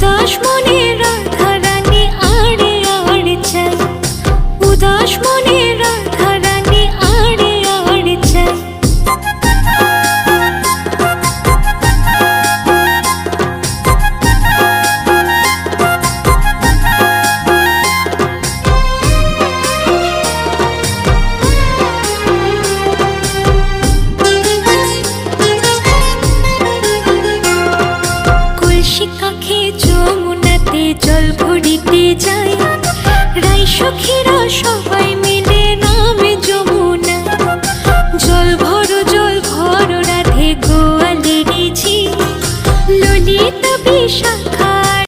উদাস মনে রাধা রানী আড়ে আড়ে চাই, উদাস মনে রাধা রানী আড়ে আড়ে চাই। কাখে যমুনাতে জল ভরিতে যাই, রাই সখীরা সবাই